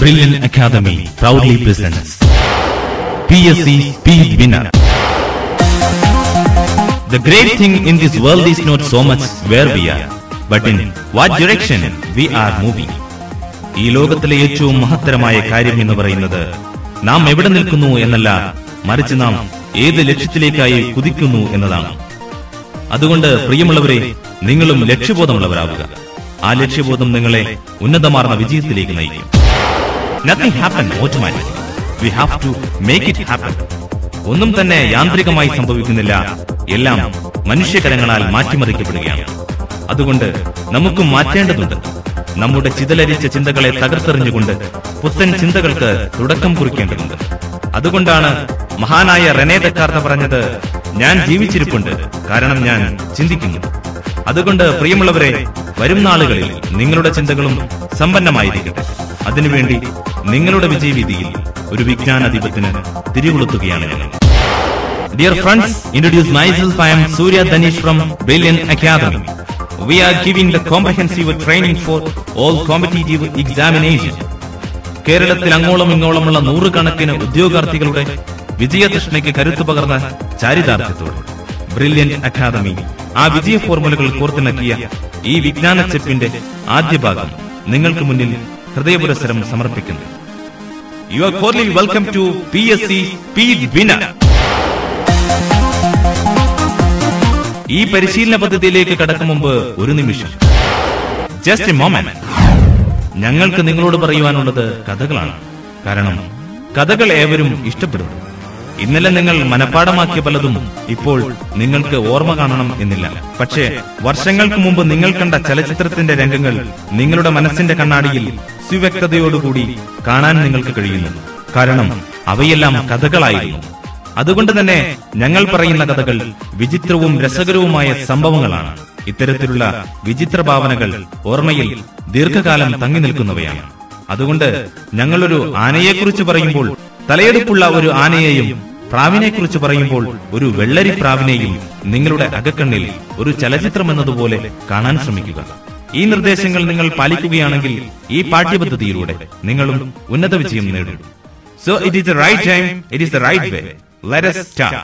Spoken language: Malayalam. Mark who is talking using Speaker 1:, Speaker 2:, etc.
Speaker 1: Brilliant Academy proudly presents PSC Speed Winner. The great thing in this world is not so much where we are, but in what direction we are moving. ഈ ലോകത്തിലെ ഏറ്റവും മഹത്തരമായ കാര്യം എന്ന് പറയുന്നത് നാം എവിടെ നിൽക്കുന്നു എന്നല്ല, മറിച്ച് നാം ഏത് ലക്ഷ്യത്തിലേക്കായി കുതിക്കുന്നു എന്നതാണ്. അതുകൊണ്ട് പ്രിയമുള്ളവരെ, നിങ്ങളും ലക്ഷ്യബോധമുള്ളവരാവുക. ആ ലക്ഷ്യബോധം നിങ്ങളെ ഉന്നതമാർന്ന വിജയത്തിലേക്ക് നയിക്കും. Nothing happen automatically. We have to make it happen. ഒന്നും തന്നെ യാന്ത്രികമായി സംഭവിക്കുന്നില്ല, എല്ലാം മനുഷ്യകരങ്ങളാൽ മാറ്റിമറിക്കപ്പെടുകയാണ്. അതുകൊണ്ട് നമുക്ക് മാറ്റേണ്ടതുണ്ട്. നമ്മുടെ ചിതലരിച്ച ചിന്തകളെ തകർത്തെറിഞ്ഞുകൊണ്ട് പുത്തൻ ചിന്തകൾക്ക് തുടക്കം കുറിക്കേണ്ടതുണ്ട്. അതുകൊണ്ടാണ് മഹാനായ റെനെ ദെക്കാർത്ത് പറഞ്ഞത്, ഞാൻ ജീവിച്ചിരിപ്പുണ്ട് കാരണം ഞാൻ ചിന്തിക്കുന്നു. അതുകൊണ്ട് പ്രിയമുള്ളവരെ, വരും നാളുകളിൽ നിങ്ങളുടെ ചിന്തകളും സമ്പന്നമായിരിക്കട്ടെ. അതിനുവേണ്ടി നിങ്ങളുടെ വിജയവീതിയിൽ ഒരു വിജ്ഞാനാധിപത്തിന് തിരികൊളുത്തുകയാണ് ഞങ്ങൾ. Dear friends, introduce myself. I am Surya Danish from Brilliant Academy. We are giving the comprehensive training for all competitive examination. കേരളത്തിൽ അങ്ങോളം ഇങ്ങോളമുള്ള നൂറുകണക്കിന് ഉദ്യോഗാർത്ഥികളുടെ വിജയതൃഷ്ണയ്ക്ക് കരുത്തു പകർന്ന ചാരിതാർത്ഥ്യത്തോടെ ബ്രില്യന്റ് അക്കാദമി ആ വിജയ ഫോർമുലകൾ കോർത്തിണക്കിയ ഈ വിജ്ഞാന ചെപ്പിന്റെ ആദ്യ ഭാഗം നിങ്ങൾക്ക് മുന്നിൽ ഹൃദയപുരസരം സമർപ്പിക്കുന്നു. You are cordially welcome to PSC Speed Winner. ഈ പരിശീലന പദ്ധതിയിലേക്ക് കടക്കും മുമ്പ് ഒരു നിമിഷം, ജസ്റ്റ് എ മൊമെന്റ്. ഞങ്ങൾക്ക് നിങ്ങളോട് പറയുവാനുള്ളത് കഥകളാണ്. കാരണം കഥകൾ ഏവരും ഇഷ്ടപ്പെടുന്നു. ഇന്നലെ നിങ്ങൾ മനഃപ്പാടമാക്കിയ പലതും ഇപ്പോൾ നിങ്ങൾക്ക് ഓർമ്മ കാണണം എന്നില്ല. പക്ഷേ വർഷങ്ങൾക്ക് മുമ്പ് നിങ്ങൾ കണ്ട ചലച്ചിത്രത്തിന്റെ രംഗങ്ങൾ നിങ്ങളുടെ മനസ്സിന്റെ കണ്ണാടിയിൽ സുവ്യക്തതയോടുകൂടി കാണാൻ നിങ്ങൾക്ക് കഴിയുന്നു. കാരണം അവയെല്ലാം കഥകളായിരുന്നു. അതുകൊണ്ട് തന്നെ ഞങ്ങൾ പറയുന്ന കഥകൾ വിചിത്രവും രസകരവുമായ സംഭവങ്ങളാണ്. ഇത്തരത്തിലുള്ള വിചിത്ര ഭാവനകൾ ഓർമ്മയിൽ ദീർഘകാലം തങ്ങി നിൽക്കുന്നവയാണ്. അതുകൊണ്ട് ഞങ്ങളൊരു ആനയെക്കുറിച്ച് പറയുമ്പോൾ തലയെടുപ്പുള്ള ഒരു ആനയെയും പ്രാവിനെക്കുറിച്ച് പറയുമ്പോൾ ഒരു വെള്ളരി പ്രാവിനെയും നിങ്ങളുടെ അകക്കണ്ണിൽ ഒരു ചലച്ചിത്രം എന്നതുപോലെ കാണാൻ ശ്രമിക്കുക. ഈ നിർദ്ദേശങ്ങൾ നിങ്ങൾ പാലിക്കുകയാണെങ്കിൽ ഈ പാഠ്യപദ്ധതിയിലൂടെ നിങ്ങളും ഉന്നത വിജയം നേടും. So it is the right time, it is the right way. Let us start.